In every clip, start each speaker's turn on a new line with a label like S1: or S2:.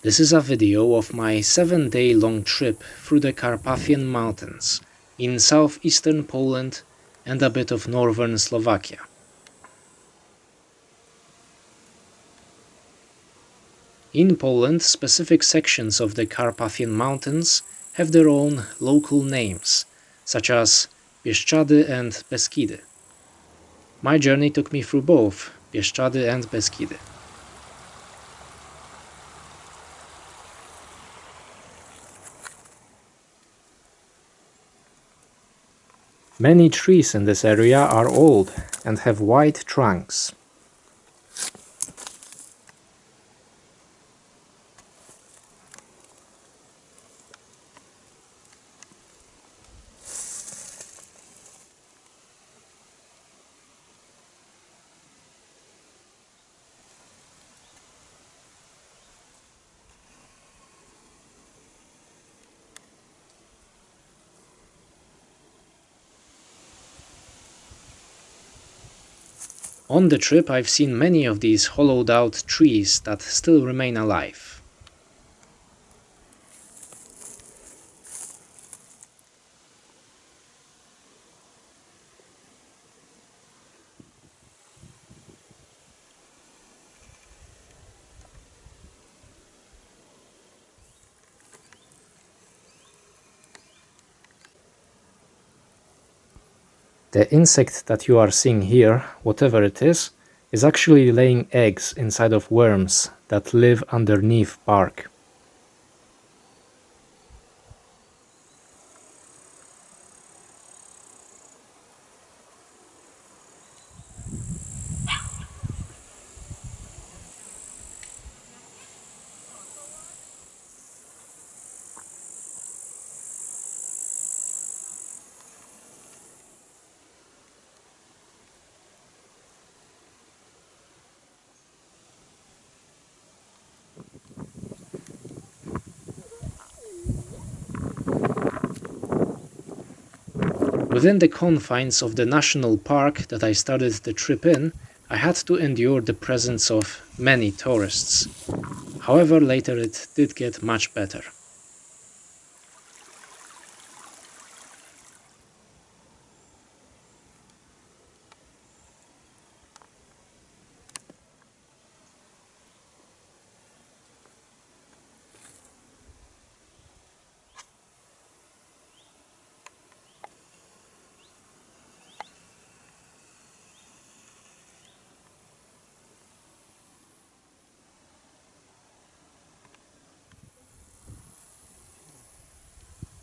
S1: This is a video of my 7-day long trip through the Carpathian Mountains in southeastern Poland and a bit of northern Slovakia. In Poland, specific sections of the Carpathian Mountains have their own local names, such as Bieszczady and Beskidy. My journey took me through both Bieszczady and Beskidy. Many trees in this area are old and have wide trunks. On the trip, I've seen many of these hollowed-out trees that still remain alive. The insect that you are seeing here, whatever it is actually laying eggs inside of worms that live underneath bark. Within the confines of the national park that I started the trip in, I had to endure the presence of many tourists. However, later it did get much better.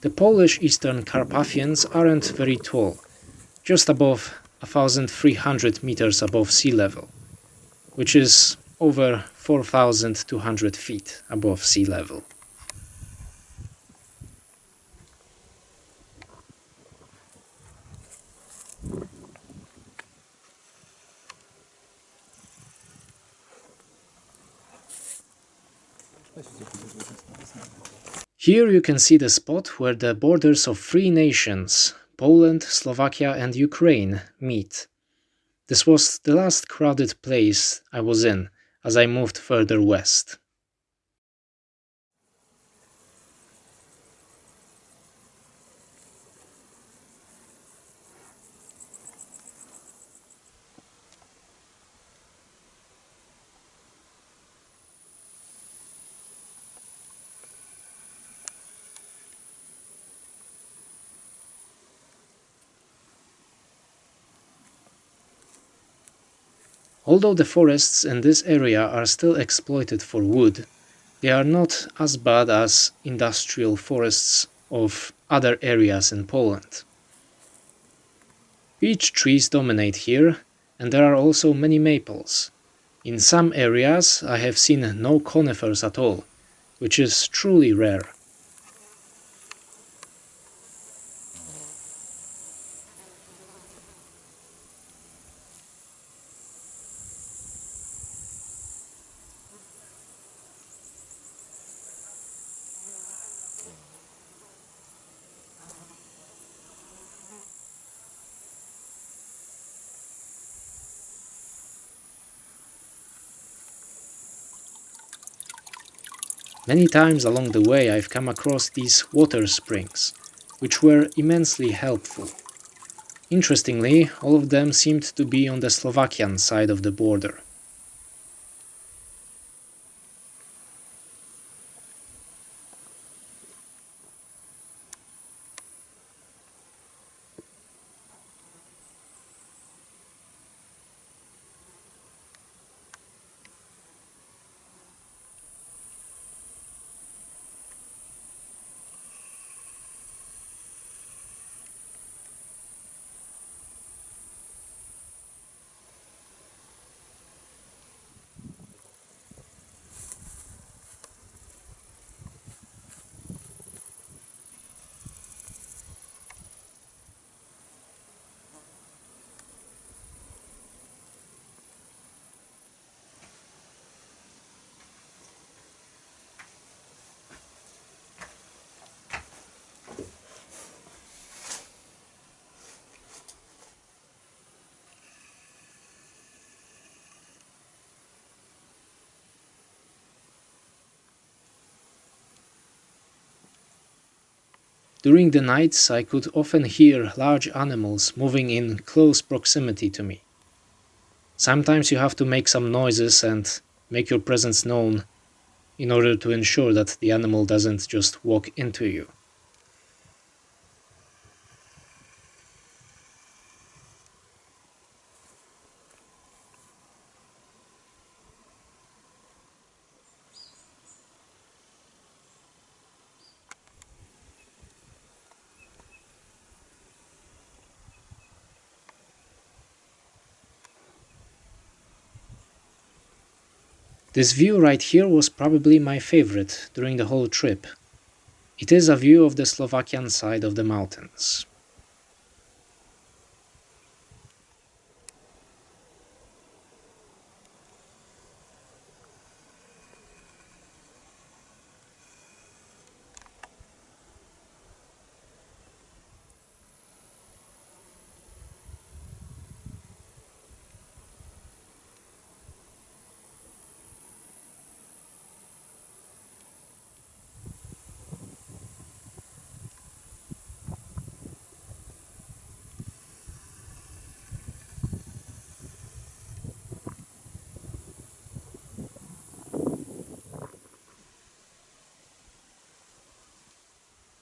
S1: The Polish Eastern Carpathians aren't very tall, just above 1,300 meters above sea level, which is over 4,200 feet above sea level. Here you can see the spot where the borders of three nations, Poland, Slovakia and Ukraine, meet. This was the last crowded place I was in as I moved further west. Although the forests in this area are still exploited for wood, they are not as bad as industrial forests of other areas in Poland. Beech trees dominate here, and there are also many maples. In some areas I have seen no conifers at all, which is truly rare. Many times along the way, I've come across these water springs, which were immensely helpful. Interestingly, all of them seemed to be on the Slovakian side of the border. During the nights, I could often hear large animals moving in close proximity to me. Sometimes you have to make some noises and make your presence known in order to ensure that the animal doesn't just walk into you. This view right here was probably my favorite during the whole trip. It is a view of the Slovakian side of the mountains.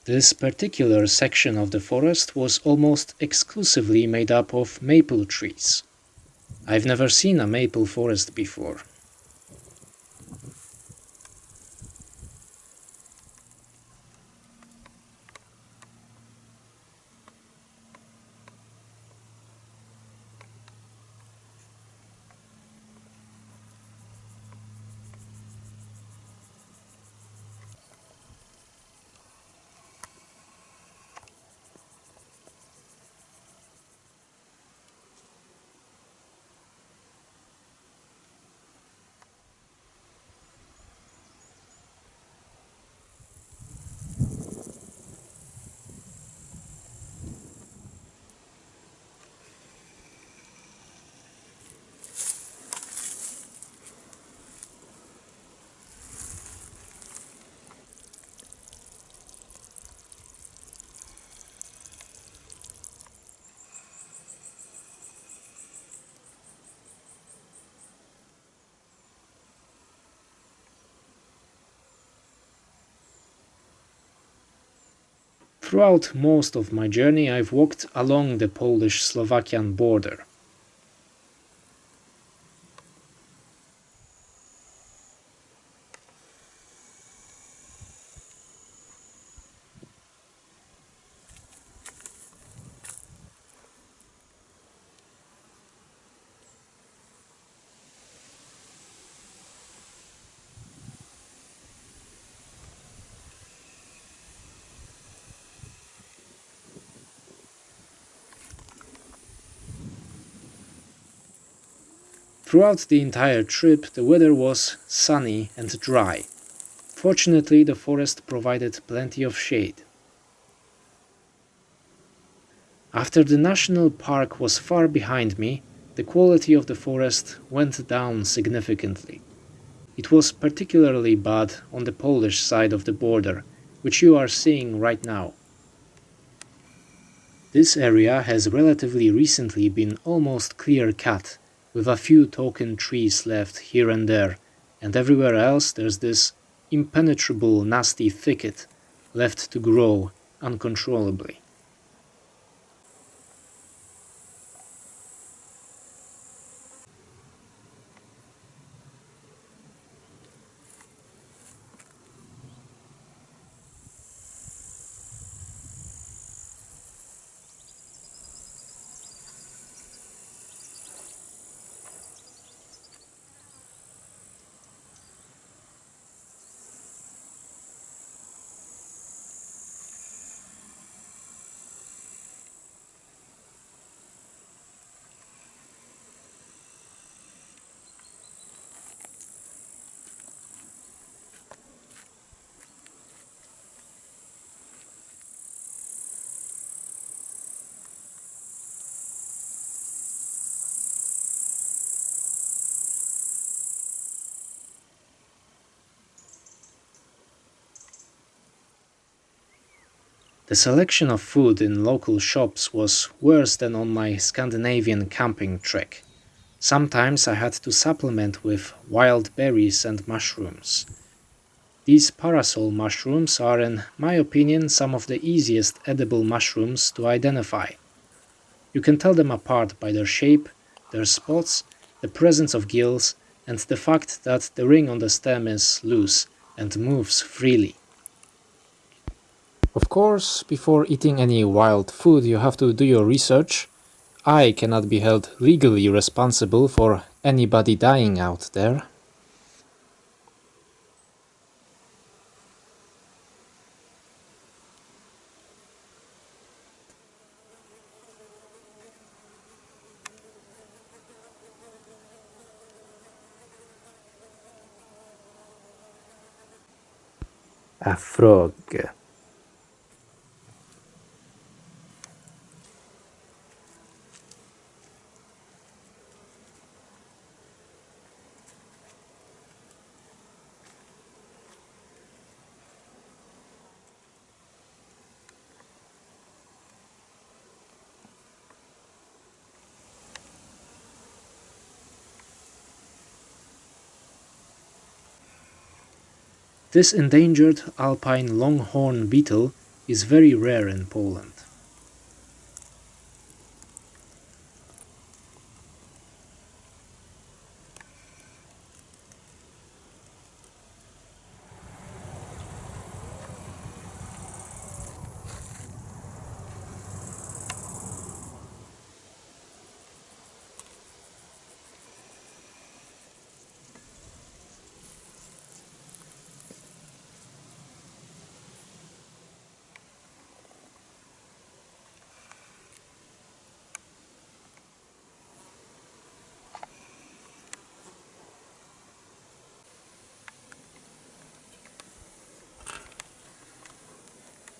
S1: This particular section of the forest was almost exclusively made up of maple trees. I've never seen a maple forest before. Throughout most of my journey, I've walked along the Polish-Slovakian border. Throughout the entire trip, the weather was sunny and dry. Fortunately, the forest provided plenty of shade. After the national park was far behind me, the quality of the forest went down significantly. It was particularly bad on the Polish side of the border, which you are seeing right now. This area has relatively recently been almost clear-cut, with a few token trees left here and there, and everywhere else there's this impenetrable nasty thicket left to grow uncontrollably. The selection of food in local shops was worse than on my Scandinavian camping trek. Sometimes I had to supplement with wild berries and mushrooms. These parasol mushrooms are, in my opinion, some of the easiest edible mushrooms to identify. You can tell them apart by their shape, their spots, the presence of gills, and the fact that the ring on the stem is loose and moves freely. Of course, before eating any wild food, you have to do your research. I cannot be held legally responsible for anybody dying out there. A frog. This endangered alpine longhorn beetle is very rare in Poland.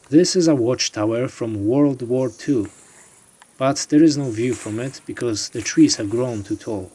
S1: This is a watchtower from World War II, but there is no view from it because the trees have grown too tall.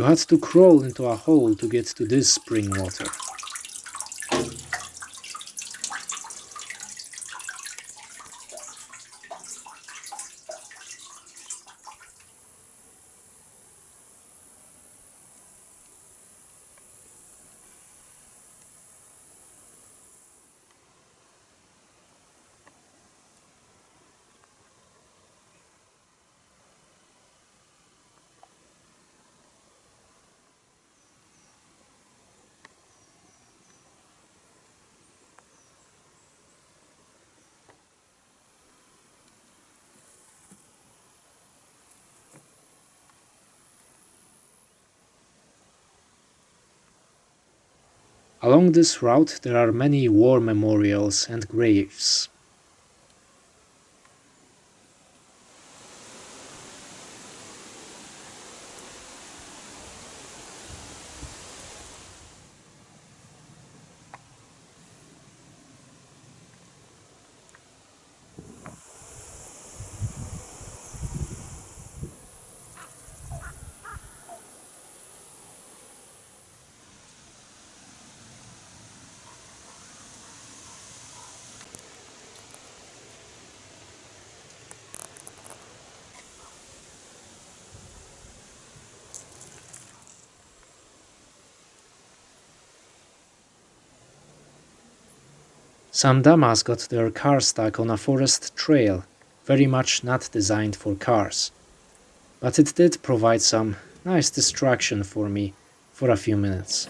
S1: You had to crawl into a hole to get to this spring water. Along this route there are many war memorials and graves. Some damas got their car stuck on a forest trail, very much not designed for cars. But it did provide some nice distraction for me for a few minutes.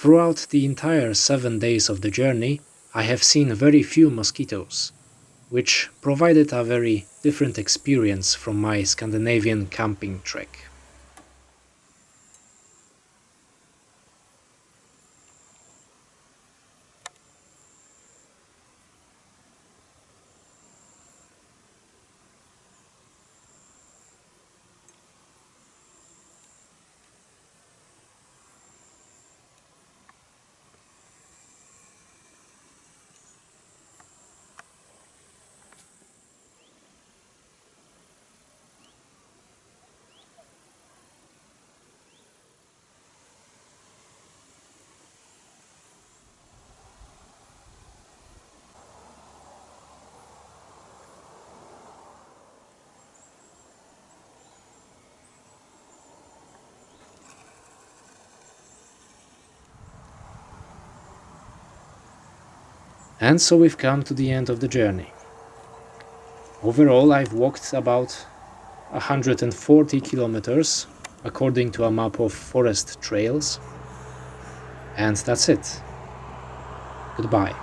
S1: Throughout the entire 7 days of the journey, I have seen very few mosquitoes, which provided a very different experience from my Scandinavian camping trek. And so we've come to the end of the journey. Overall, I've walked about 140 kilometers according to a map of forest trails. And that's it. Goodbye.